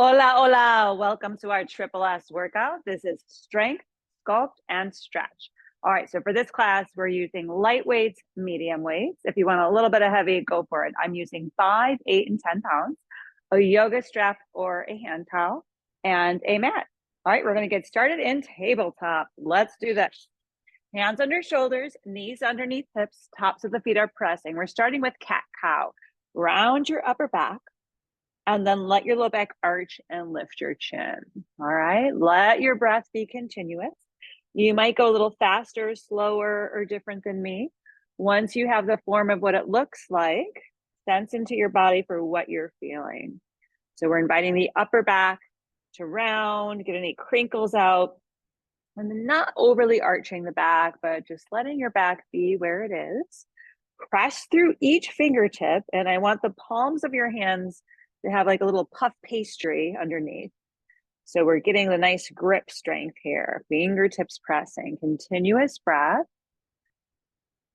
Hola, hola. Welcome to our Triple S workout. This is strength, sculpt, and stretch. All right, so for this class, we're using light weights, medium weights. If you want a little bit of heavy, go for it. I'm using 5, 8, and 10 pounds, a yoga strap or a hand towel, and a mat. All right, we're going to get started in tabletop. Let's do this. Hands under shoulders, knees underneath hips, tops of the feet are pressing. We're starting with cat-cow. Round your upper back. And then let your low back arch and lift your chin. All right. Let your breath be continuous. You might go a little faster, slower, or different than me. Once you have the form of what it looks like, sense into your body for what you're feeling. So we're inviting the upper back to round, get any crinkles out, and not overly arching the back, but just letting your back be where it is. Press through each fingertip, and I want the palms of your hands to have like a little puff pastry underneath. So we're getting the nice grip strength here. Fingertips pressing, continuous breath.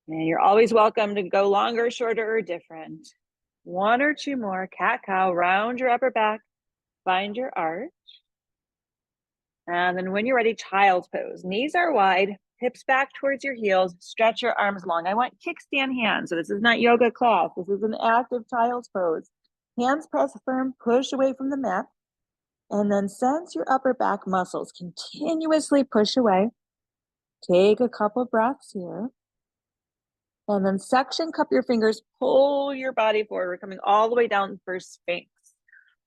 And you're always welcome to go longer, shorter, or different. 1 or 2 more. Cat-cow, round your upper back, find your arch. And then when you're ready, child's pose. Knees are wide, hips back towards your heels, stretch your arms long. I want kickstand hands. So this is not yoga class. This is an active child's pose. Hands press firm, push away from the mat, and then sense your upper back muscles continuously push away. Take a couple breaths here. And then suction, cup your fingers, pull your body forward. We're coming all the way down for Sphinx.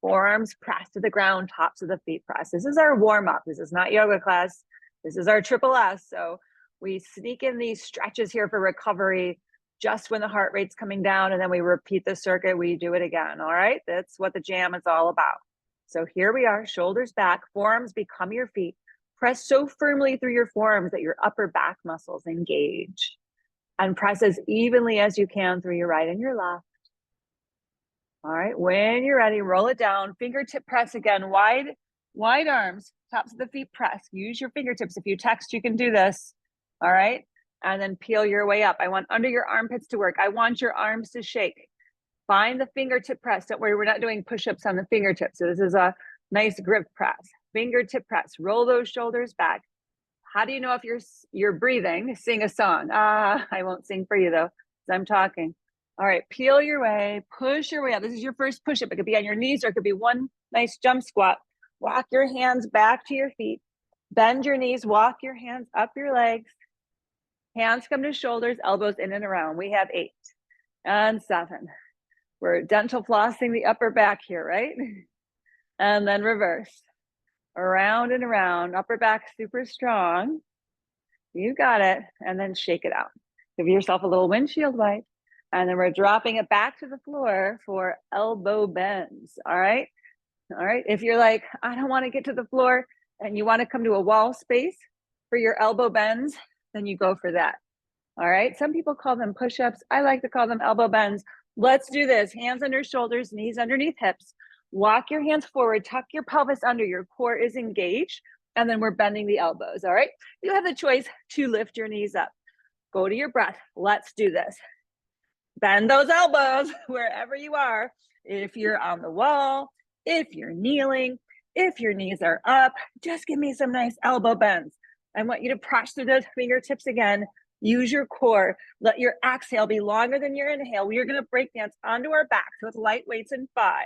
Forearms press to the ground, tops of the feet press. This is our warm-up. This is not yoga class. This is our Triple S. So we sneak in these stretches here for recovery just when the heart rate's coming down, and then we repeat the circuit, we do it again, all right? That's what the jam is all about. So here we are, shoulders back, forearms become your feet. Press so firmly through your forearms that your upper back muscles engage. And press as evenly as you can through your right and your left. All right, when you're ready, roll it down, fingertip press again, wide arms, tops of the feet press. Use your fingertips. If you text, you can do this, all right? And then peel your way up. I want under your armpits to work. I want your arms to shake. Find the fingertip press. Don't worry, we're not doing push-ups on the fingertips. So this is a nice grip press. Fingertip press, roll those shoulders back. How do you know if you're breathing? Sing a song. I won't sing for you though, because I'm talking. All right, peel your way, push your way up. This is your first push-up. It could be on your knees or it could be one nice jump squat. Walk your hands back to your feet. Bend your knees, walk your hands up your legs. Hands come to shoulders, elbows in and around. We have 8 and 7. We're dental flossing the upper back here, right? And then reverse. Around and around, upper back super strong. You got it. And then shake it out. Give yourself a little windshield wipe. And then we're dropping it back to the floor for elbow bends. All right. All right. If you're like, I don't want to get to the floor and you want to come to a wall space for your elbow bends, then you go for that. All right. Some people call them push-ups. I like to call them elbow bends. Let's do this. Hands under shoulders, knees underneath hips. Walk your hands forward, tuck your pelvis under, your core is engaged, and then we're bending the elbows, all right? You have the choice to lift your knees up. Go to your breath. Let's do this. Bend those elbows wherever you are. If you're on the wall, if you're kneeling, if your knees are up, just give me some nice elbow bends. I want you to press through those fingertips again. Use your core. Let your exhale be longer than your inhale. We are going to break dance onto our backs with light weights in 5.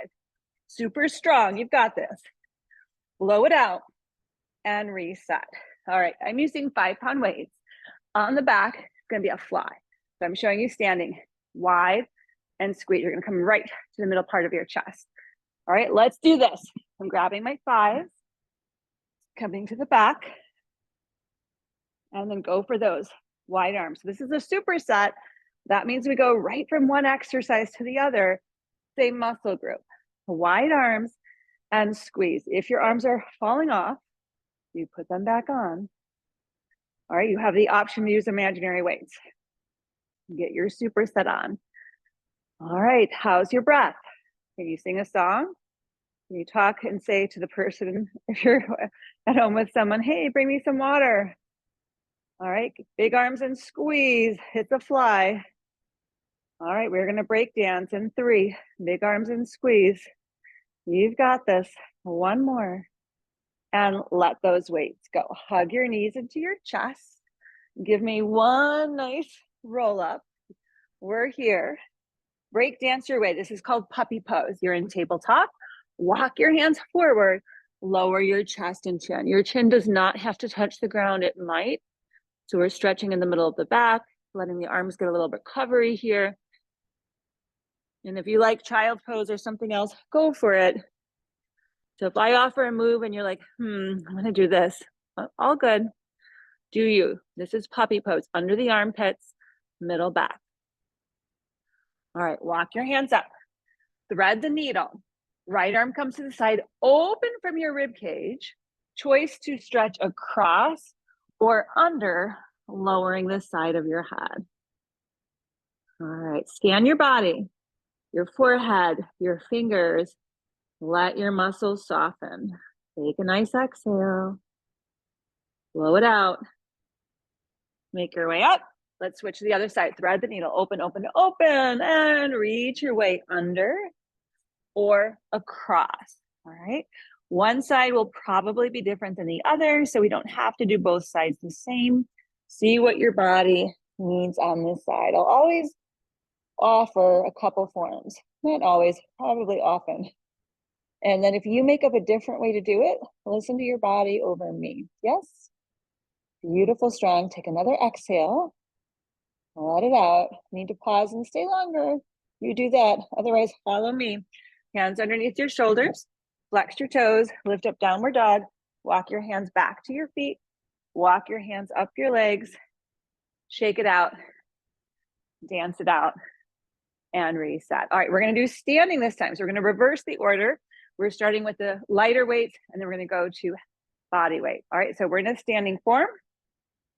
Super strong. You've got this. Blow it out and reset. All right. I'm using 5-pound weights. On the back, it's going to be a fly. So I'm showing you standing wide and squeeze. You're going to come right to the middle part of your chest. All right. Let's do this. I'm grabbing my 5, coming to the back, and then go for those wide arms. This is a superset. That means we go right from one exercise to the other, same muscle group. Wide arms and squeeze. If your arms are falling off, you put them back on. All right, you have the option to use imaginary weights. Get your superset on. All right, how's your breath? Can you sing a song? Can you talk and say to the person, if you're at home with someone, hey, bring me some water. All right, big arms and squeeze. It's a fly. All right, we're going to break dance in 3. Big arms and squeeze. You've got this. One more. And let those weights go. Hug your knees into your chest. Give me one nice roll up. We're here. Break dance your way. This is called puppy pose. You're in tabletop. Walk your hands forward. Lower your chest and chin. Your chin does not have to touch the ground. It might. So we're stretching in the middle of the back, letting the arms get a little recovery here. And if you like child's pose or something else, go for it. So if I offer a move and you're like, I'm gonna do this, all good. Do you. This is puppy pose, under the armpits, middle back. All right, walk your hands up. Thread the needle. Right arm comes to the side, open from your rib cage. Choice to stretch across or under, lowering the side of your head. All right, scan your body, your forehead, your fingers. Let your muscles soften. Take a nice exhale. Blow it out. Make your way up. Let's switch to the other side. Thread the needle, open, open, open, and reach your way under or across. All right. One side will probably be different than the other, so we don't have to do both sides the same. See what your body needs on this side. I'll always offer a couple forms. Not always, probably often. And then if you make up a different way to do it, listen to your body over me. Yes? Beautiful, strong. Take another exhale. Let it out. Need to pause and stay longer. You do that. Otherwise, follow me. Hands underneath your shoulders. Flex your toes. Lift up downward dog. Walk your hands back to your feet. Walk your hands up your legs. Shake it out. Dance it out. And reset. All right, we're going to do standing this time. So we're going to reverse the order. We're starting with the lighter weights, and then we're going to go to body weight. All right, so we're in a standing form.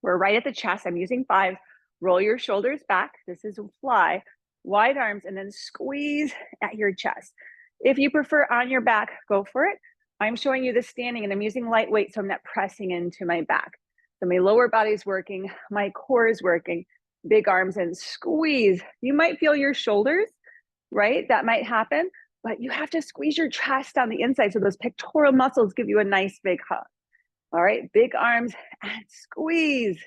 We're right at the chest. I'm using 5. Roll your shoulders back. This is a fly. Wide arms, and then squeeze at your chest. If you prefer on your back, go for it. I'm showing you the standing, and I'm using lightweight, so I'm not pressing into my back. So my lower body's working, my core is working. Big arms and squeeze. You might feel your shoulders, right? That might happen, but you have to squeeze your chest on the inside so those pectoral muscles give you a nice big hug. All right, big arms and squeeze.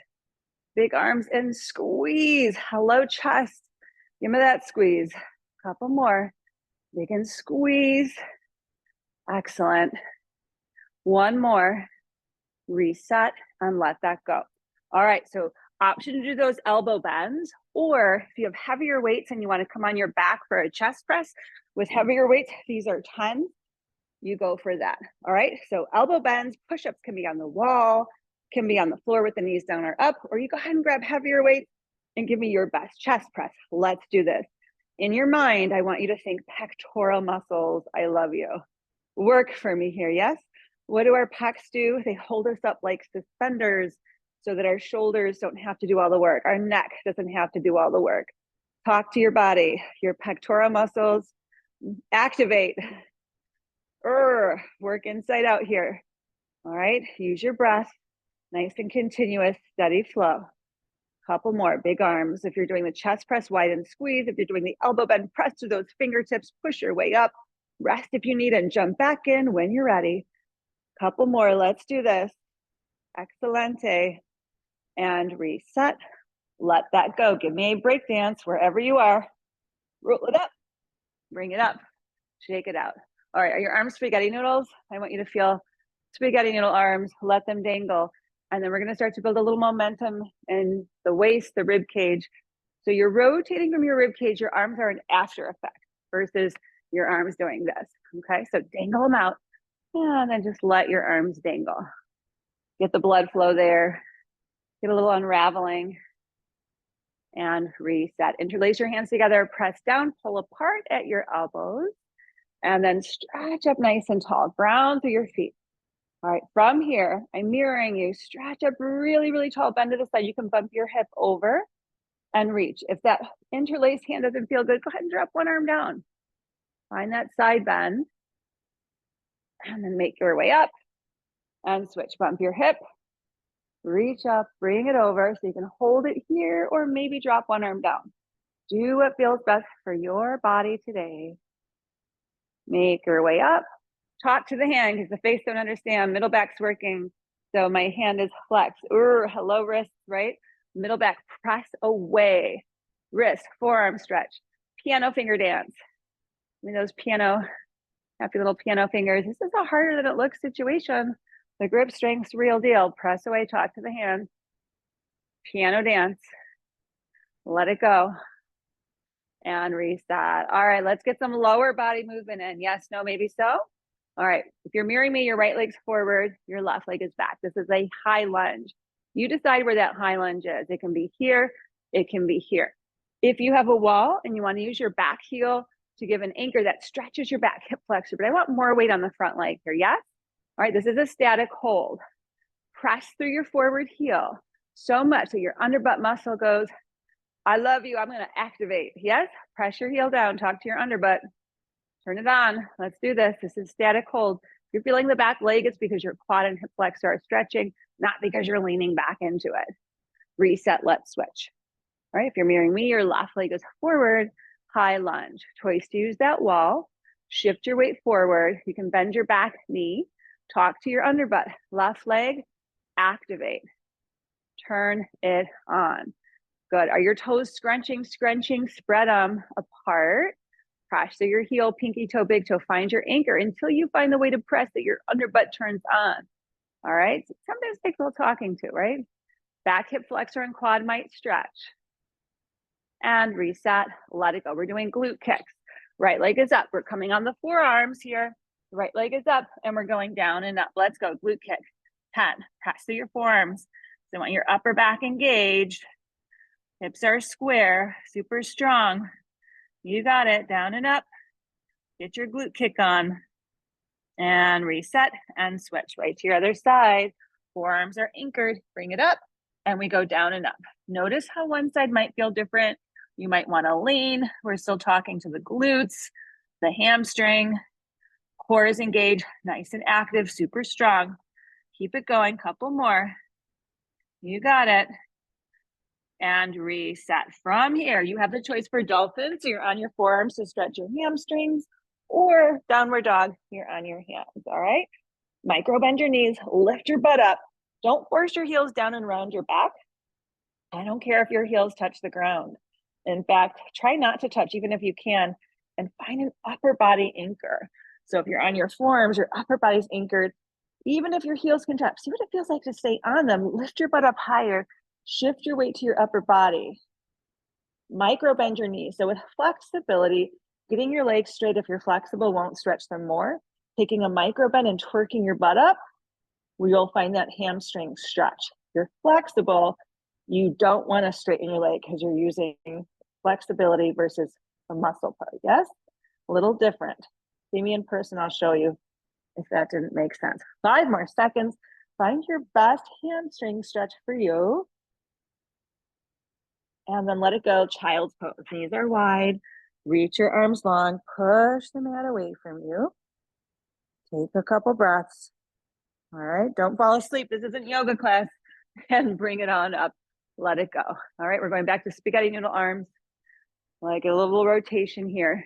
Big arms and squeeze. Hello, chest. Give me that squeeze. Couple more. Big and squeeze. Excellent. One more. Reset and let that go. All right, so option to do those elbow bends, or if you have heavier weights and you want to come on your back for a chest press with heavier weights, these are 10. You go for that. All right, so elbow bends, push-ups can be on the wall, can be on the floor with the knees down or up, or you go ahead and grab heavier weights and give me your best chest press. Let's do this. In your mind, I want you to think pectoral muscles. I love you. Work for me here, yes? What do our pecs do? They hold us up like suspenders so that our shoulders don't have to do all the work. Our neck doesn't have to do all the work. Talk to your body. Your pectoral muscles activate. Work inside out here. All right, use your breath. Nice and continuous, steady flow. Couple more, big arms. If you're doing the chest press, wide and squeeze. If you're doing the elbow bend, press through those fingertips, push your way up. Rest if you need and jump back in when you're ready. Couple more, let's do this. Excelente. And reset. Let that go. Give me a break dance wherever you are. Roll it up. Bring it up. Shake it out. All right, are your arms spaghetti noodles? I want you to feel spaghetti noodle arms. Let them dangle. And then we're going to start to build a little momentum in the waist, the rib cage. So you're rotating from your rib cage. Your arms are an after effect versus your arms doing this. Okay, so dangle them out. And then just let your arms dangle. Get the blood flow there. Get a little unraveling. And reset. Interlace your hands together. Press down. Pull apart at your elbows. And then stretch up nice and tall. Ground through your feet. All right, from here, I'm mirroring you. Stretch up really, really tall. Bend to the side. You can bump your hip over and reach. If that interlaced hand doesn't feel good, go ahead and drop one arm down. Find that side bend. And then make your way up. And switch. Bump your hip. Reach up. Bring it over so you can hold it here or maybe drop one arm down. Do what feels best for your body today. Make your way up. talk to the hand because the face don't understand. Middle back's working. So my hand is flexed. Hello, wrists, right? Middle back, press away. Wrist, forearm stretch. Piano finger dance. I mean, those happy little piano fingers. This is a harder than it looks situation. The grip strength's real deal. Press away, talk to the hand. Piano dance. Let it go. And reset. All right, let's get some lower body movement in. Yes, no, maybe so. All right, if you're mirroring me, your right leg's forward, your left leg is back. This is a high lunge. You decide where that high lunge is. It can be here, it can be here. If you have a wall and you want to use your back heel to give an anchor that stretches your back hip flexor, but I want more weight on the front leg here, yes? All right, this is a static hold. Press through your forward heel so much that your underbutt muscle goes, I love you, I'm gonna activate. Yes, press your heel down, talk to your underbutt. Turn it on, let's do this. This is static hold. If you're feeling the back leg, it's because your quad and hip flexor are stretching, not because you're leaning back into it. Reset, let's switch. All right, if you're mirroring me, your left leg is forward, high lunge. Choice to use that wall, shift your weight forward. You can bend your back knee, talk to your underbutt. Left leg, activate. Turn it on. Good. Are your toes scrunching? Spread them apart. Press through your heel, pinky toe, big toe. Find your anchor until you find the way to press that your underbutt turns on. All right. So sometimes it takes a little talking to, right? Back hip flexor and quad might stretch. And reset. Let it go. We're doing glute kicks. Right leg is up. We're coming on the forearms here. The right leg is up and we're going down and up. Let's go. Glute kick. 10. Press through your forearms. So I want your upper back engaged. Hips are square, super strong. You got it, down and up. Get your glute kick on. And reset and switch right to your other side. Forearms are anchored, bring it up, and we go down and up. Notice how one side might feel different. You might wanna lean. We're still talking to the glutes, the hamstring, core is engaged, nice and active, super strong. Keep it going, couple more. You got it. And reset. From here, you have the choice for dolphin, so you're on your forearms to stretch your hamstrings, or downward dog, you're on your hands, all right? Micro bend your knees, lift your butt up. Don't force your heels down and round your back. I don't care if your heels touch the ground. In fact, try not to touch, even if you can, and find an upper body anchor. So if you're on your forearms, your upper body's anchored. Even if your heels can touch, see what it feels like to stay on them. Lift your butt up higher. Shift your weight to your upper body. Micro bend your knees. So with flexibility, getting your legs straight if you're flexible won't stretch them more. Taking a micro bend and twerking your butt up, you'll find that hamstring stretch. If you're flexible, you don't want to straighten your leg because you're using flexibility versus the muscle part. Yes? A little different. See me in person, I'll show you if that didn't make sense. 5 more seconds. Find your best hamstring stretch for you. And then let it go, child's pose. Knees are wide, reach your arms long, push the mat away from you. Take a couple breaths. All right, don't fall asleep. This isn't yoga class. And bring it on up, let it go. All right, we're going back to spaghetti noodle arms. Like a little rotation here.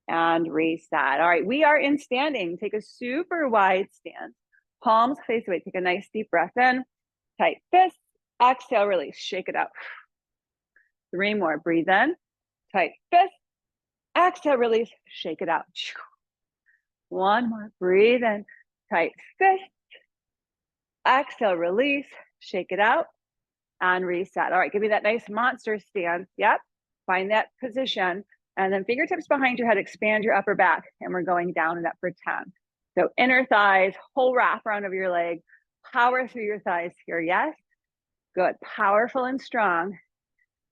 And reset. All right, we are in standing. Take a super wide stance. Palms face away. Take a nice deep breath in. Tight fists. Exhale, release. Shake it out. 3 more. Breathe in. Tight fist. Exhale, release. Shake it out. 1 more. Breathe in. Tight fist. Exhale, release. Shake it out. And reset. All right, give me that nice monster stance. Yep. Find that position. And then fingertips behind your head, expand your upper back. And we're going down and up for 10. So inner thighs, whole wrap around of your leg. Power through your thighs here, yes? Good, powerful and strong.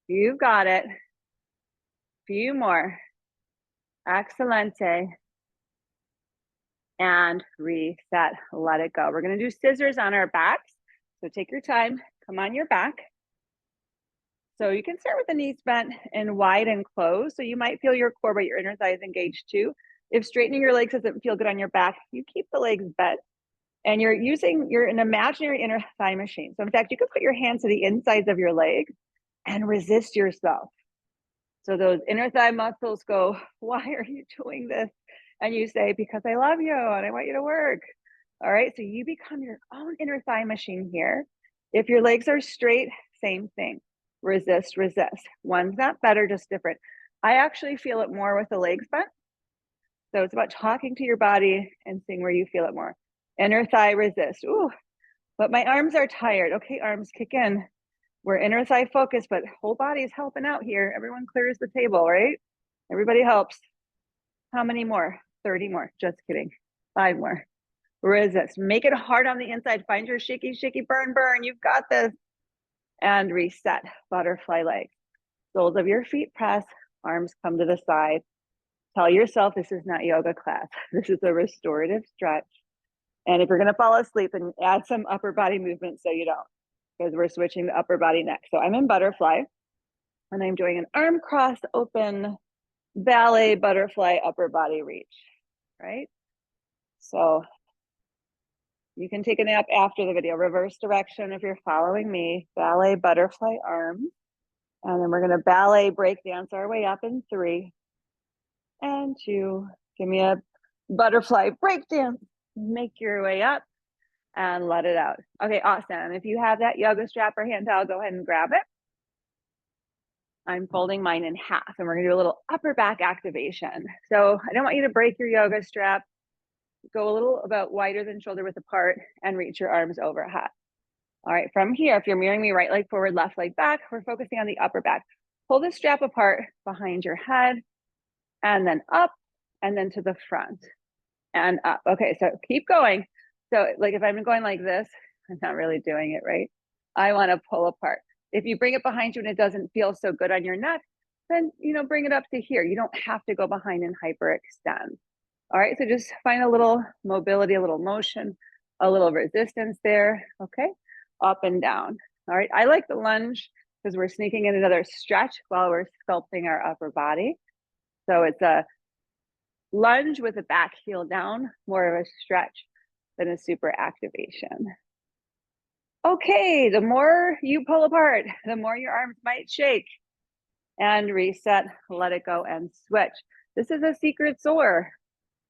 You've got it. Few more. Excelente. And reset, let it go. We're gonna do scissors on our backs. So take your time, come on your back. So you can start with the knees bent and wide and closed. So you might feel your core, but your inner thigh is engaged too. If straightening your legs doesn't feel good on your back, you keep the legs bent. And you're an imaginary inner thigh machine. So in fact, you could put your hands to the insides of your legs and resist yourself. So those inner thigh muscles go, why are you doing this? And you say, because I love you and I want you to work. All right, so you become your own inner thigh machine here. If your legs are straight, same thing. Resist, resist. One's not better, just different. I actually feel it more with the legs bent. So it's about talking to your body and seeing where you feel it more. Inner thigh resist. Ooh, but my arms are tired. Okay, arms kick in. We're inner thigh focused, but whole body is helping out here. Everyone clears the table, right? Everybody helps. How many more? 30 more. Just kidding. 5 more. Resist. Make it hard on the inside. Find your shaky, shaky, burn, burn. You've got this. And reset. Butterfly legs. Soles of your feet press. Arms come to the side. Tell yourself this is not yoga class. This is a restorative stretch. And if you're going to fall asleep, then add some upper body movement so you don't, because we're switching to upper body next. So I'm in butterfly and I'm doing an arm cross open ballet butterfly upper body reach, right? So you can take a nap after the video. Reverse direction if you're following me. Ballet butterfly arms. And then we're going to ballet break dance our way up in 3 and 2. Give me a butterfly break dance. Make your way up and let it out. Okay, awesome. If you have that yoga strap or hand towel, go ahead and grab it. I'm folding mine in half and we're gonna do a little upper back activation. So I don't want you to break your yoga strap. Go a little about wider than shoulder width apart and reach your arms overhead. All right, from here, if you're mirroring me, right leg forward, left leg back, we're focusing on the upper back. Pull the strap apart behind your head and then up and then to the front and up. Okay, so keep going. So like if I'm going like this, I'm not really doing it right. I want to pull apart. If you bring it behind you and it doesn't feel so good on your neck, then, bring it up to here. You don't have to go behind and hyperextend. All right, so just find a little mobility, a little motion, a little resistance there. Okay, up and down. All right, I like the lunge because we're sneaking in another stretch while we're sculpting our upper body. So it's a lunge with a back heel down, more of a stretch than a super activation. Okay, the more you pull apart, the more your arms might shake. And reset, let it go, and switch. This is a secret soar.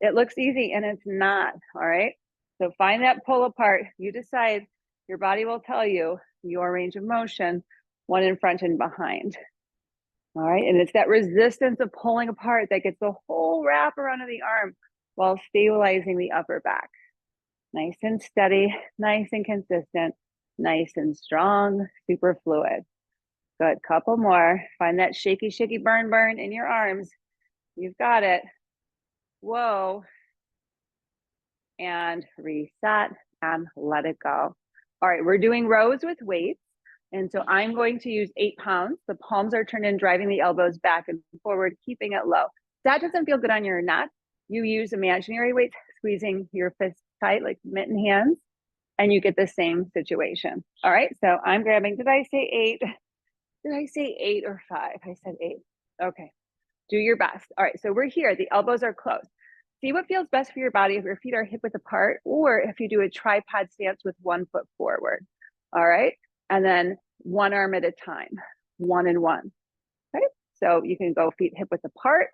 It looks easy and it's not, all right? So find that pull apart. You decide, your body will tell you your range of motion, one in front and behind. All right, and it's that resistance of pulling apart that gets the whole wrap around of the arm while stabilizing the upper back. Nice and steady, nice and consistent, nice and strong, super fluid. Good, couple more. Find that shaky, shaky, burn, burn in your arms. You've got it. Whoa. And reset and let it go. All right, we're doing rows with weights. And so I'm going to use 8 pounds. The palms are turned in, driving the elbows back and forward, keeping it low. That doesn't feel good on your neck. You use imaginary weights, squeezing your fists tight like mitten hands, and you get the same situation. All right, so I'm grabbing, did I say 8? Did I say 8 or 5? I said 8. Okay, do your best. All right, so we're here. The elbows are closed. See what feels best for your body if your feet are hip width apart, or if you do a tripod stance with 1 foot forward. All right, and then one arm at a time, 1 and 1. Okay, so you can go feet hip width apart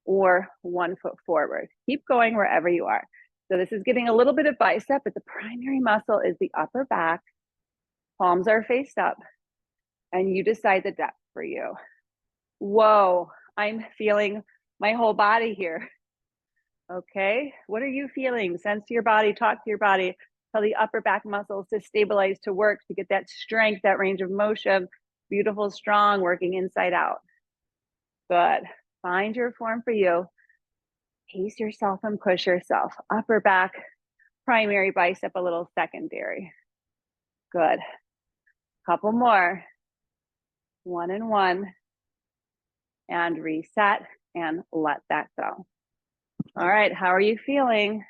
or 1 foot forward. Keep going wherever you are. So this is getting a little bit of bicep, but the primary muscle is the upper back. Palms are faced up, and you decide the depth for you. Whoa, I'm feeling my whole body here. Okay, what are you feeling? Sense to your body, talk to your body, tell the upper back muscles to stabilize, to work, to get that strength, that range of motion, beautiful, strong, working inside out. Good, find your form for you. Pace yourself and push yourself. Upper back, primary bicep, a little secondary. Good, couple more. 1 and 1. And reset and let that go. All right, how are you feeling?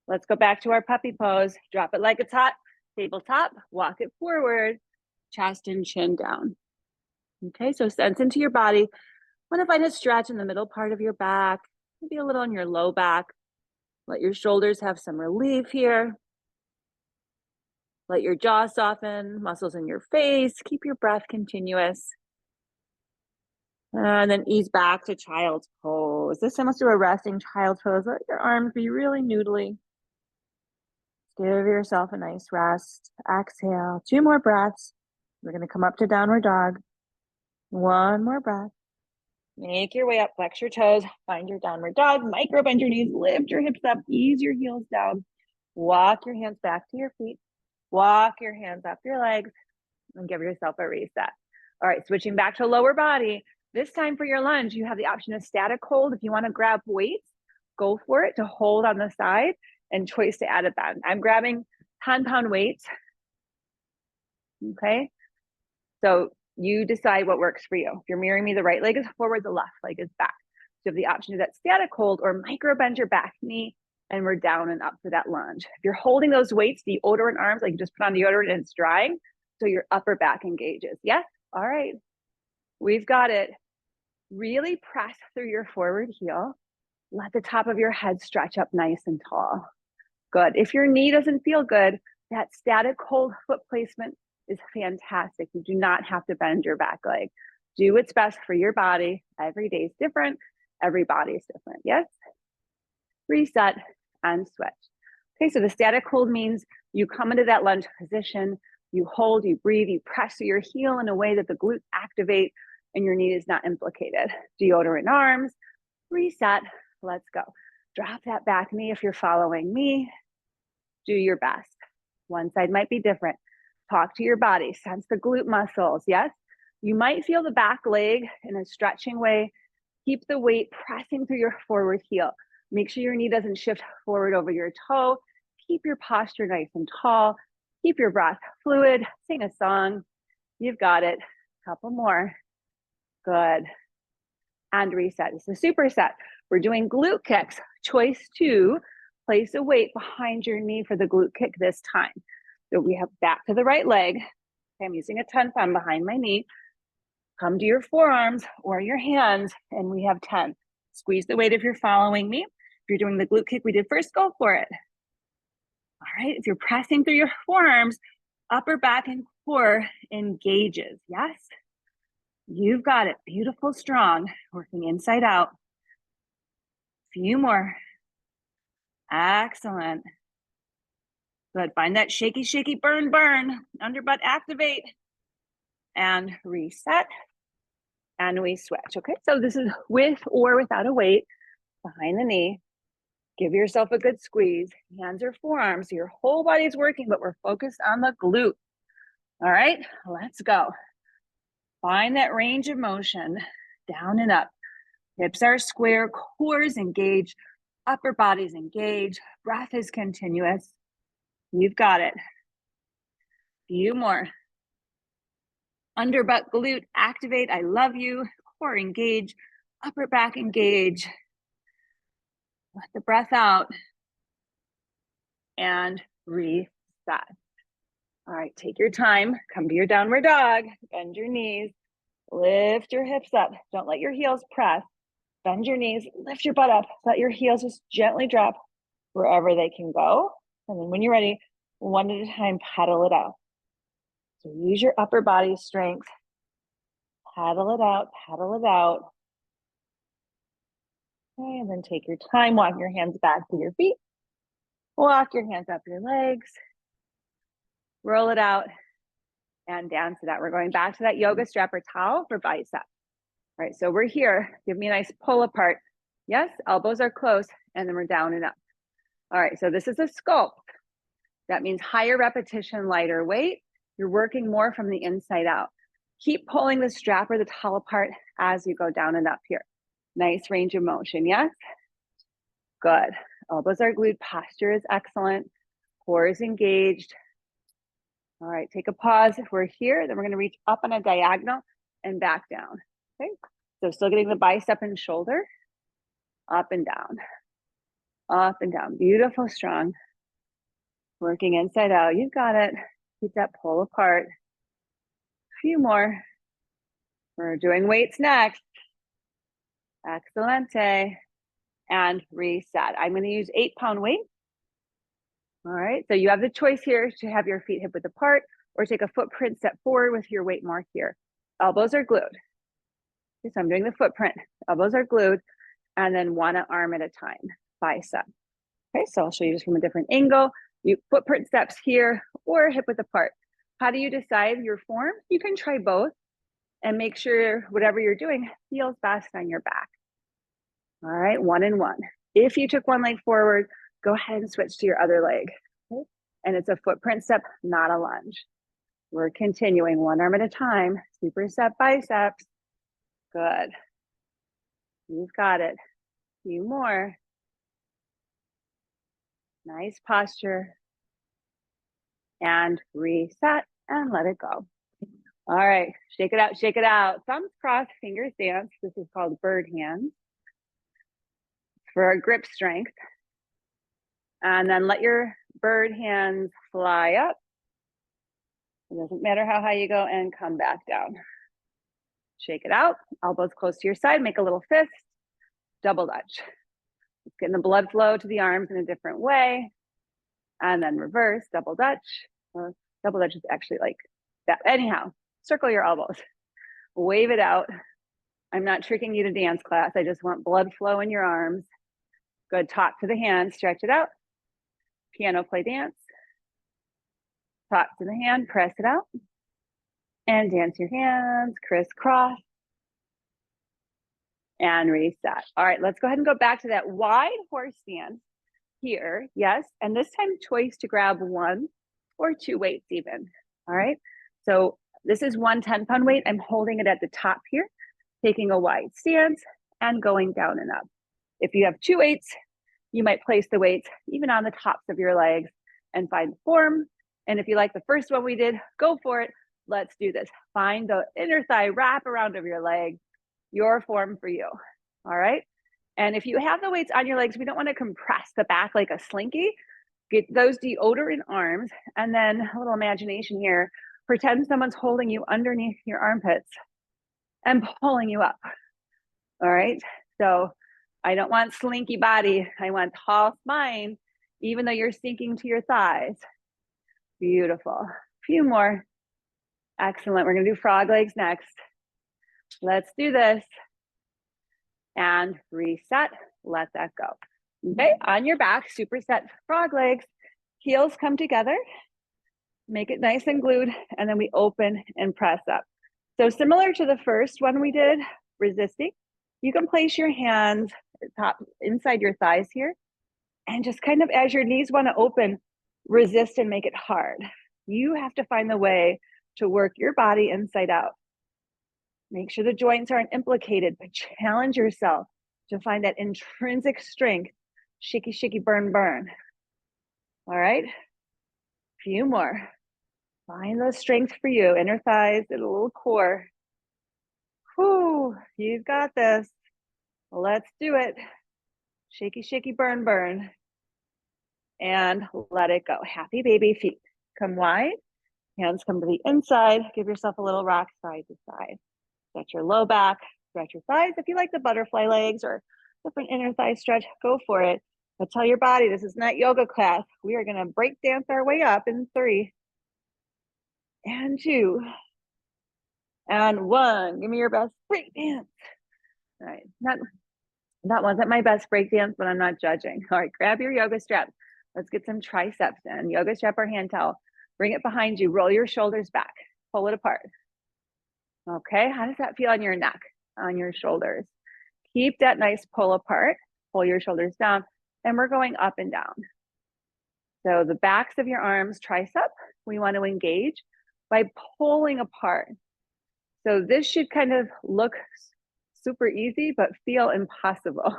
Let's go back to our puppy pose. Drop it like it's hot, tabletop, walk it forward, chest and chin down. Okay, so sense into your body. Want to find a stretch in the middle part of your back, maybe a little in your low back. Let your shoulders have some relief here. Let your jaw soften, muscles in your face. Keep your breath continuous. And then ease back to child's pose. This time let's do a resting child's pose. Let your arms be really noodly. Give yourself a nice rest. Exhale, 2 more breaths. We're gonna come up to downward dog. 1 more breath. Make your way up, flex your toes, find your downward dog, micro bend your knees, lift your hips up, ease your heels down. Walk your hands back to your feet. Walk your hands up your legs and give yourself a reset. All right, switching back to lower body. This time for your lunge, you have the option of static hold. If you want to grab weights, go for it to hold on the side, and choice to add a bend. I'm grabbing 10-pound weights. Okay, so you decide what works for you. If you're mirroring me, the right leg is forward, the left leg is back. So you have the option of that static hold or micro bend your back knee, and we're down and up for that lunge. If you're holding those weights, deodorant arms, like you just put on deodorant and it's drying, so your upper back engages. Yes? All right. We've got it. Really press through your forward heel. Let the top of your head stretch up nice and tall. Good. If your knee doesn't feel good, that static hold foot placement is fantastic. You do not have to bend your back leg. Do what's best for your body. Every day is different. Every body is different. Yes? Reset and switch. Okay, so the static hold means you come into that lunge position, you hold, you breathe, you press through your heel in a way that the glutes activate and your knee is not implicated. Deodorant arms, reset, let's go. Drop that back knee if you're following me. Do your best. One side might be different. Talk to your body, sense the glute muscles, yes? You might feel the back leg in a stretching way. Keep the weight pressing through your forward heel. Make sure your knee doesn't shift forward over your toe. Keep your posture nice and tall. Keep your breath fluid. Sing a song. You've got it. Couple more. Good. And reset. It's a superset. We're doing glute kicks. Choice 2, place a weight behind your knee for the glute kick this time. So we have back to the right leg. Okay, I'm using a 10-pound behind my knee. Come to your forearms or your hands, and we have 10. Squeeze the weight if you're following me. If you're doing the glute kick we did first, go for it. All right, if you're pressing through your forearms, upper back and core engages, yes? You've got it, beautiful, strong, working inside out. Few more. Excellent. Good, find that shaky, shaky, burn, burn. Under butt activate. And reset. And we switch, okay? So this is with or without a weight behind the knee. Give yourself a good squeeze. Hands or forearms, your whole body's working, but we're focused on the glute. All right, let's go. Find that range of motion, down and up. Hips are square, core is engaged, upper body's engaged, breath is continuous. You've got it. Few more. Under butt glute, activate, I love you. Core engage, upper back engage. Let the breath out and reset. All right, take your time. Come to your downward dog. Bend your knees. Lift your hips up. Don't let your heels press. Bend your knees. Lift your butt up. Let your heels just gently drop wherever they can go. And then when you're ready, one at a time, pedal it out. So use your upper body strength. Paddle it out, paddle it out. Okay, and then take your time, walk your hands back to your feet. Walk your hands up your legs. Roll it out and dance it out. We're going back to that yoga strap or towel for bicep. All right, so we're here. Give me a nice pull apart. Yes, elbows are close, and then we're down and up. All right, so this is a sculpt. That means higher repetition, lighter weight. You're working more from the inside out. Keep pulling the strap or the towel apart as you go down and up here. Nice range of motion, yes? Good. Elbows are glued, posture is excellent. Core is engaged. All right, take a pause. If we're here, then we're gonna reach up on a diagonal and back down, okay? So still getting the bicep and shoulder, up and down, up and down. Beautiful, strong. Working inside out, you've got it. Keep that pull apart. A few more. We're doing weights next. Excelente. And reset. I'm gonna use 8-pound weight. All right, so you have the choice here to have your feet hip width apart or take a footprint step forward with your weight more here. Elbows are glued. Okay, so I'm doing the footprint. Elbows are glued, and then one arm at a time, bicep. Okay, so I'll show you just from a different angle. You footprint steps here or hip width apart. How do you decide your form? You can try both and make sure whatever you're doing feels best on your back. All right, 1 and 1. If you took one leg forward, go ahead and switch to your other leg. Okay? And it's a footprint step, not a lunge. We're continuing one arm at a time. Superset biceps. Good. You've got it. A few more. Nice posture. And reset and let it go. All right, shake it out, shake it out. Thumbs crossed, fingers dance. This is called bird hands for our grip strength. And then let your bird hands fly up. It doesn't matter how high you go, and come back down. Shake it out, elbows close to your side, make a little fist, double dutch. Getting the blood flow to the arms in a different way. And then reverse, double dutch. Double dutch is actually like that. Anyhow, circle your elbows, wave it out. I'm not tricking you to dance class. I just want blood flow in your arms. Good, top to the hand, stretch it out. Piano play dance. Top to the hand, press it out. And dance your hands, crisscross. And reset. All right, let's go ahead and go back to that wide horse stance here. Yes, and this time choice to grab 1 or 2 weights even. All right, so this is 1 10-pound weight. I'm holding it at the top here, taking a wide stance and going down and up. If you have 2 weights, you might place the weights even on the tops of your legs and find form. And if you like the first one we did, go for it. Let's do this. Find the inner thigh wrap around of your leg, your form for you. All right. And if you have the weights on your legs, we don't want to compress the back like a slinky. Get those deodorant arms, and then a little imagination here. Pretend someone's holding you underneath your armpits and pulling you up. All right. So I don't want slinky body. I want tall spine, even though you're sinking to your thighs. Beautiful. A few more. Excellent. We're going to do frog legs next. Let's do this. And reset. Let that go. Okay, on your back, superset frog legs. Heels come together. Make it nice and glued, and then we open and press up. So similar to the first one we did, resisting, you can place your hands top inside your thighs here, and just kind of as your knees want to open, resist and make it hard. You have to find the way to work your body inside out. Make sure the joints aren't implicated, but challenge yourself to find that intrinsic strength. Shaky, shaky, burn, burn. All right, few more. Find the strength for you, inner thighs, and a little core. Whew, you've got this. Let's do it. Shaky, shaky, burn, burn. And let it go. Happy baby, feet come wide. Hands come to the inside. Give yourself a little rock side to side. Stretch your low back, stretch your thighs. If you like the butterfly legs or different inner thigh stretch, go for it. But tell your body this is not yoga class. We are going to break dance our way up in 3 and 2 and 1. Give me your best break dance. All right, that wasn't my best break dance, but I'm not judging. All right, grab your yoga strap. Let's get some triceps in. Yoga strap or hand towel. Bring it behind you. Roll your shoulders back. Pull it apart. Okay, how does that feel on your neck, on your shoulders? Keep that nice pull apart. Pull your shoulders down, and we're going up and down. So the backs of your arms, tricep, we want to engage by pulling apart. So this should kind of look super easy, but feel impossible.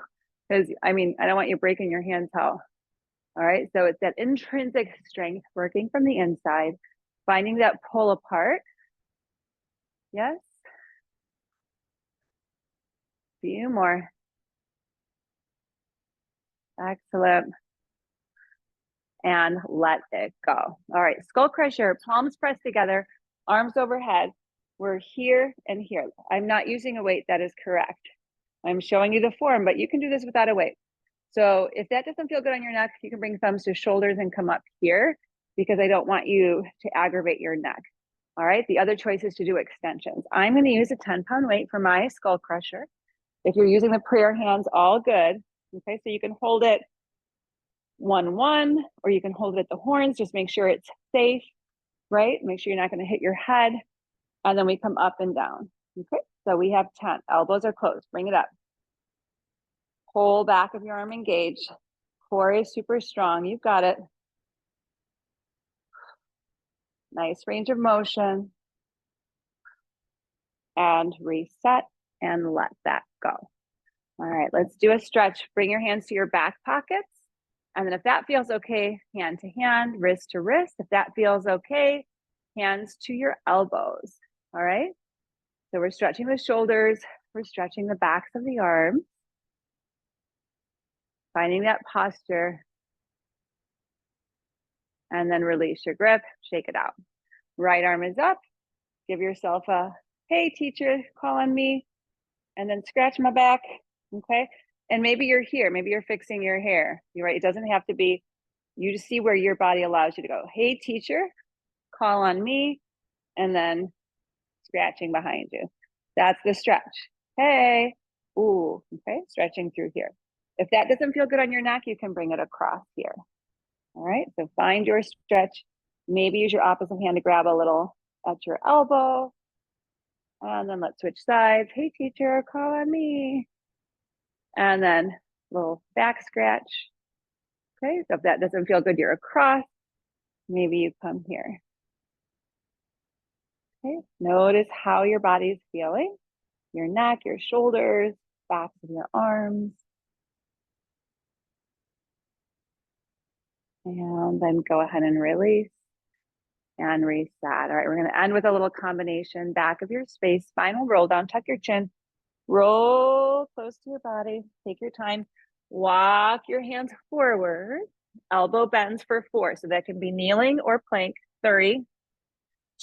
Because, I mean, I don't want you breaking your hand towel. All right, so it's that intrinsic strength working from the inside, finding that pull apart. Yes. Few more. Excellent. And let it go. All right, skull crusher, palms pressed together, arms overhead. We're here and here. I'm not using a weight, that is correct. I'm showing you the form, but you can do this without a weight. So if that doesn't feel good on your neck, you can bring thumbs to shoulders and come up here because I don't want you to aggravate your neck. All right, the other choice is to do extensions. I'm going to use a 10-pound weight for my skull crusher. If you're using the prayer hands, all good. Okay, so you can hold it 1-1, or you can hold it at the horns. Just make sure it's safe, right? Make sure you're not going to hit your head. And then we come up and down. Okay, so we have 10. Elbows are closed. Bring it up. Whole back of your arm engaged. Core is super strong. You've got it. Nice range of motion. And reset and let that go. All right, let's do a stretch. Bring your hands to your back pockets. And then if that feels okay, hand to hand, wrist to wrist. If that feels okay, hands to your elbows. All right. So we're stretching the shoulders. We're stretching the backs of the arms. Finding that posture. And then release your grip, shake it out. Right arm is up. Give yourself a, hey teacher, call on me. And then scratch my back, okay? And maybe you're here, maybe you're fixing your hair. You're right, it doesn't have to be, you just see where your body allows you to go. Hey teacher, call on me. And then scratching behind you. That's the stretch. Hey, ooh, okay, stretching through here. If that doesn't feel good on your neck, you can bring it across here. All right, so find your stretch. Maybe use your opposite hand to grab a little at your elbow. And then let's switch sides. Hey teacher, call on me. And then little back scratch. Okay, so if that doesn't feel good, you're across. Maybe you come here. Okay, notice how your body's feeling. Your neck, your shoulders, backs of your arms. And then go ahead and release and reset. All right, we're gonna end with a little combination. Back of your space, spinal roll down, tuck your chin. Roll close to your body. Take your time. Walk your hands forward. Elbow bends for 4. So that can be kneeling or plank. 3,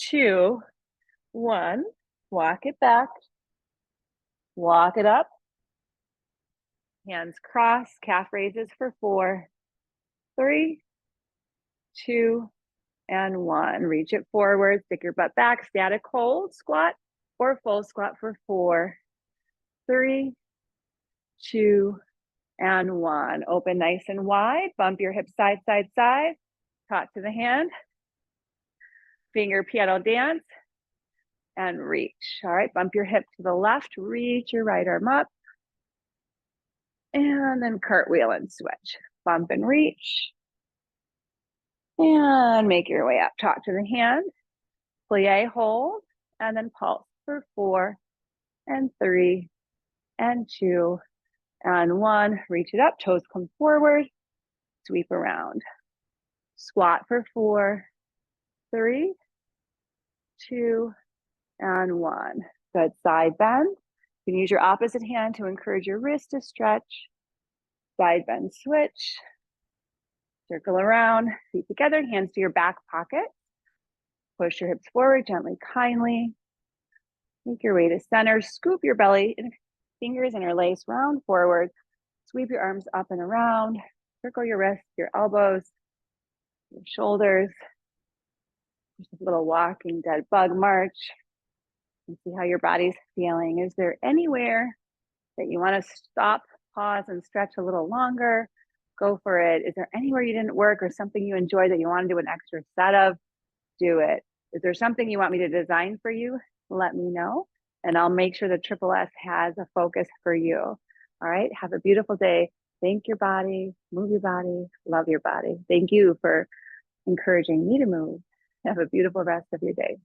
2, 1. Walk it back. Walk it up. Hands cross. Calf raises for 4, 3, 2, and 1. Reach it forward. Stick your butt back. Static hold. Squat or full squat for 4, 3, 2, and 1. Open nice and wide. Bump your hips side, side, side. Talk to the hand. Finger piano dance. And reach. All right, bump your hip to the left. Reach your right arm up. And then cartwheel and switch. Bump and reach. And make your way up. Talk to the hand. Plie, hold. And then pulse for 4, and 3, and 2, and 1. Reach it up. Toes come forward. Sweep around. Squat for 4, 3, 2, and 1. Good. Side bend. You can use your opposite hand to encourage your wrist to stretch. Side bend switch. Circle around. Feet together. Hands to your back pocket. Push your hips forward gently, kindly. Make your way to center. Scoop your belly and fingers interlace. Round forward. Sweep your arms up and around. Circle your wrists, your elbows, your shoulders. Just a little walking dead bug march. And see how your body's feeling. Is there anywhere that you want to stop, pause, and stretch a little longer? Go for it. Is there anywhere you didn't work or something you enjoy that you want to do an extra set of? Do it. Is there something you want me to design for you? Let me know, and I'll make sure the Triple S has a focus for you. All right. Have a beautiful day. Thank your body, move your body, love your body. Thank you for encouraging me to move. Have a beautiful rest of your day.